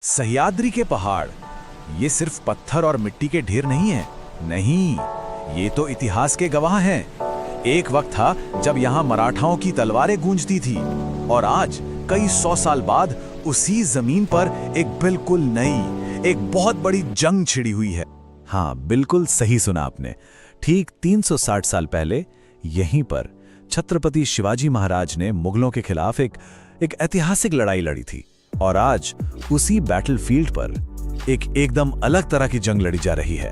सह्याद्री के पहाड़ ये सिर्फ पत्थर और मिट्टी के ढेर नहीं है। नहीं, ये तो इतिहास के गवाह हैं। एक वक्त था जब यहाँ मराठाओं की तलवारें गूंजती थी और आज कई 100 साल बाद उसी जमीन पर एक बिल्कुल नई, एक बहुत बड़ी जंग छिड़ी हुई है। हाँ, बिल्कुल सही सुना आपने। ठीक 360 साल पहले यहीं पर छत्रपति शिवाजी महाराज ने मुगलों के खिलाफ एक ऐतिहासिक लड़ाई लड़ी थी और आज उसी बैटलफील्ड पर एकदम अलग तरह की जंग लड़ी जा रही है।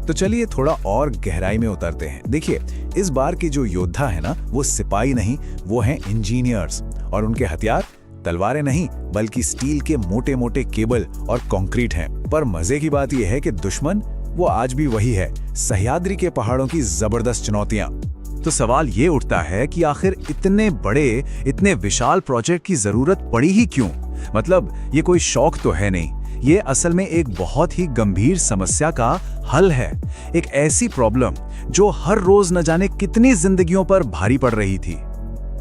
तो चलिए थोड़ा और गहराई में उतरते हैं। देखिए, इस बार के जो योद्धा है ना, वो सिपाही नहीं, वो हैं इंजीनियर्स। और उनके हथियार तलवारें नहीं बल्कि स्टील के मोटे मोटे केबल और कंक्रीट हैं। पर मजे की बात यह है कि दुश्मन वो आज भी वही है, सह्याद्री के पहाड़ों की जबरदस्त चुनौतियां। तो सवाल ये उठता है कि आखिर इतने बड़े, इतने विशाल प्रोजेक्ट की जरूरत पड़ी ही क्यों? मतलब ये कोई शौक तो है नहीं, ये असल में एक बहुत ही गंभीर समस्या का हल है। एक ऐसी प्रॉब्लम जो हर रोज न जाने कितनी जिंदगियों पर भारी पड़ रही थी।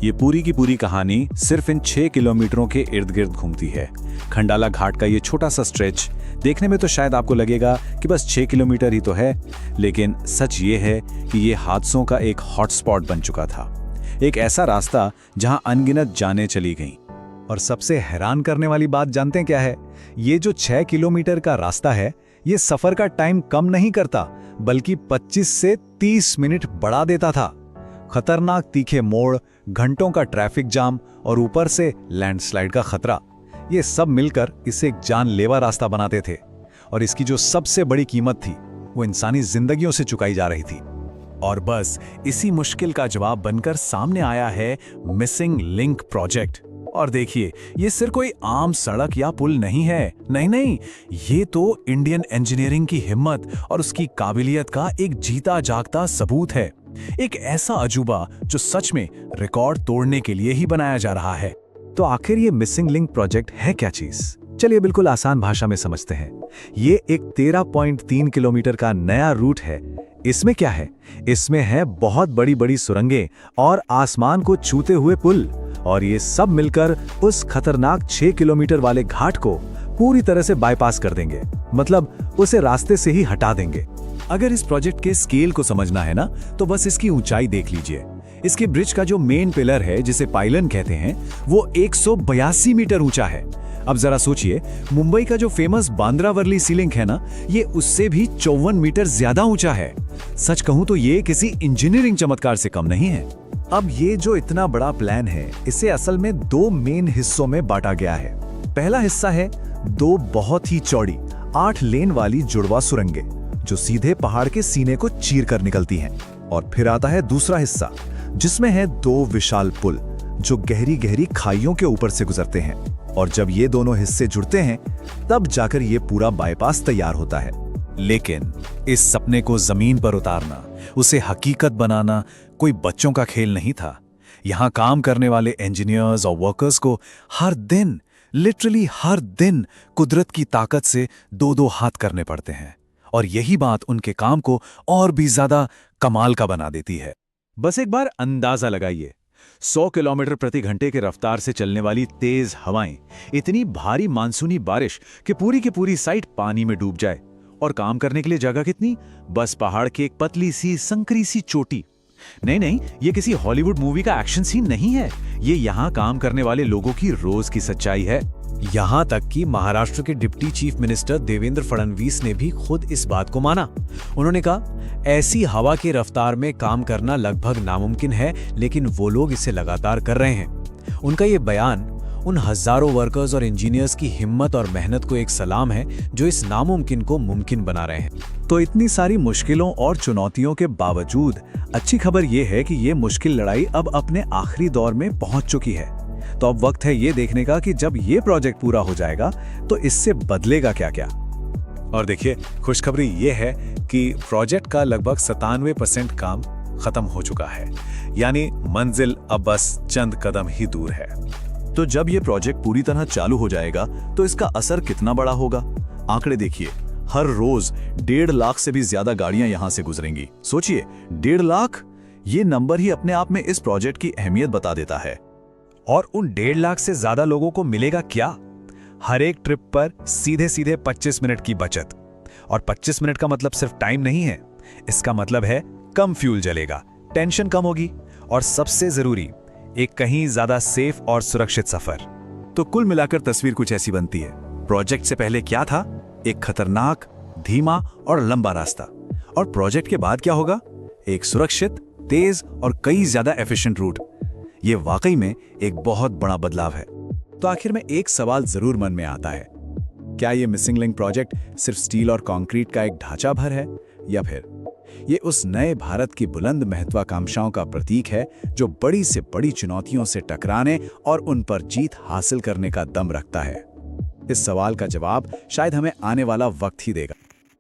ये पूरी की पूरी कहानी सिर्फ इन 6 किलोमीटरों के इर्द गिर्द घूमती है। खंडाला घाट का ये छोटा सा स्ट्रेच देखने में तो शायद आपको लगेगा कि बस 6 किलोमीटर ही तो है, लेकिन सच ये है कि ये हादसों का एक हॉटस्पॉट बन चुका था। एक ऐसा रास्ता जहां अनगिनत जानें चली गईं। और सबसे हैरान करने वाली बात जानते हैं क्या है? ये जो 6 किलोमीटर का रास्ता है, ये सफर का टाइम कम नहीं करता, बल्कि 25 से 30 मिनट बढ़ा देता था। खतरनाक तीखे मोड़, घंटों का ट्रैफिक जाम और ऊपर से लैंडस्लाइड का खतरा, ये सब मिलकर इसे एक जानलेवा रास्ता बनाते थे। और इसकी जो सबसे बड़ी कीमत थी, वो इंसानी जिंदगियों से चुकाई जा रही थी। और बस इसी मुश्किल का जवाब बनकर सामने आया है मिसिंग लिंक प्रोजेक्ट। और देखिए, ये सिर्फ कोई आम सड़क या पुल नहीं है। नहीं, ये तो इंडियन इंजीनियरिंग की हिम्मत और उसकी काबिलियत का एक जीता जागता सबूत है। एक ऐसा अजूबा जो सच में रिकॉर्ड तोड़ने के लिए ही बनाया जा रहा है। तो आखिर ये मिसिंग लिंक प्रोजेक्ट है क्या चीज? चलिए बिल्कुल आसान भाषा में समझते हैं। ये एक 13.3 किलोमीटर का नया रूट है। इसमें क्या है? इसमें है बहुत बड़ी बड़ी सुरंगें और आसमान को छूते हुए पुल, और ये सब मिलकर उस खतरनाक 6 किलोमीटर वाले घाट को पूरी तरह से बाईपास कर देंगे। मतलब उसे रास्ते से ही हटा देंगे। अगर इस प्रोजेक्ट के स्केल को समझना है ना, तो बस इसकी ऊंचाई देख लीजिए। इसके ब्रिज का जो मेन पिलर है, जिसे पाइलन कहते हैं, वो 182 मीटर ऊंचा है। अब जरा सोचिए, मुंबई का जो फेमस बांद्रा वर्ली सी लिंक है ना, ये उससे भी 54 मीटर ज्यादा ऊंचा है। सच कहूं तो ये किसी इंजीनियरिंग चमत्कार से कम नहीं है। अब ये जो इतना बड़ा प्लान है, इसे असल में 2 मेन हिस्सों में बांटा गया है। पहला हिस्सा है 2 बहुत ही चौड़ी 8 लेन वाली जुड़वा सुरंगें, जो सीधे पहाड़ के सीने को चीर कर निकलती हैं। और फिर आता है दूसरा हिस्सा, जिसमें है 2 विशाल पुल, जो गहरी गहरी खाइयों के ऊपर से गुजरते हैं। और जब ये दोनों हिस्से जुड़ते हैं, तब जाकर ये पूरा बाईपास तैयार होता है। लेकिन इस सपने को जमीन पर उतारना, उसे हकीकत बनाना कोई बच्चों का खेल नहीं था। यहां काम करने वाले इंजीनियर्स और वर्कर्स को हर दिन, लिटरली हर दिन, कुदरत की ताकत से 2-2 हाथ करने पड़ते हैं। और यही बात उनके काम को और भी ज्यादा कमाल का बना देती है। बस एक बार अंदाजा लगाइए, 100 किलोमीटर प्रति घंटे की रफ्तार से चलने वाली तेज हवाएं, इतनी भारी मानसूनी बारिश कि पूरी की पूरी साइट पानी में डूब जाए। और काम करने के लिए जगह कितनी? बस पहाड़ की एक पतली सी संकरी सी चोटी। नहीं, ये किसी हॉलीवुड मूवी का एक्शन सीन नहीं है। ये यहाँ काम करने वाले लोगों की रोज की सच्चाई है। यहाँ तक कि महाराष्ट्र के deputy chief minister Devendra Fadnavis ने भी खुद इस बात को माना। उन्होंने कहा, ऐसी हवा की रफ्तार में काम करना लगभग नामुमकिन है, लेकिन वो लोग इसे लगातार कर रहे हैं। उनका ये बयान उन हजारों वर्कर्स और इंजीनियर्स की हिम्मत और मेहनत को एक सलाम है, जो इस नामुमकिन को मुमकिन बना रहे हैं। तो इतनी सारी मुश्किलों और चुनौतियों के बावजूद अच्छी खबर ये है कि ये मुश्किल लड़ाई अब अपने आखिरी दौर में पहुंच चुकी है। तो अब वक्त है ये देखने का कि जब ये प्रोजेक्ट पूरा हो जाएगा तो इससे बदलेगा क्या क्या। और देखिए, खुशखबरी ये है कि प्रोजेक्ट का लगभग 97% काम खत्म हो चुका है। यानी मंजिल अब बस चंद कदम ही दूर है। तो जब ये प्रोजेक्ट पूरी तरह चालू हो जाएगा तो इसका असर कितना बड़ा होगा? आंकड़े देखिए, हर रोज 1.5 लाख से भी ज्यादा गाड़ियां यहां से गुजरेंगी। सोचिए, 1.5 लाख, ये नंबर ही अपने आप में इस प्रोजेक्ट की अहमियत बता देता है। और उन 1.5 लाख से ज्यादा लोगों को मिलेगा क्या? हर एक ट्रिप पर सीधे सीधे 25 मिनट की बचत। और 25 मिनट का मतलब सिर्फ टाइम नहीं है, इसका मतलब है कम फ्यूल जलेगा, टेंशन कम होगी और सबसे जरूरी, एक कहीं ज्यादा सेफ और सुरक्षित सफर। तो कुल मिलाकर तस्वीर कुछ ऐसी बनती है। प्रोजेक्ट से पहले क्या था? एक खतरनाक, धीमा और लंबा रास्ता। और प्रोजेक्ट के बाद क्या होगा? एक सुरक्षित, तेज और कई ज्यादा एफिशिएंट रूट। ये वाकई में एक बहुत बड़ा बदलाव है। तो आखिर में एक सवाल जरूर मन में आता है, क्या ये मिसिंग लिंक प्रोजेक्ट सिर्फ स्टील और कंक्रीट का एक ढांचा भर है, या फिर ये उस नए भारत की बुलंद महत्वाकांक्षाओं का प्रतीक है जो बड़ी से बड़ी चुनौतियों से टकराने और उन पर जीत हासिल करने का दम रखता है? इस सवाल का जवाब शायद हमें आने वाला वक्त ही देगा।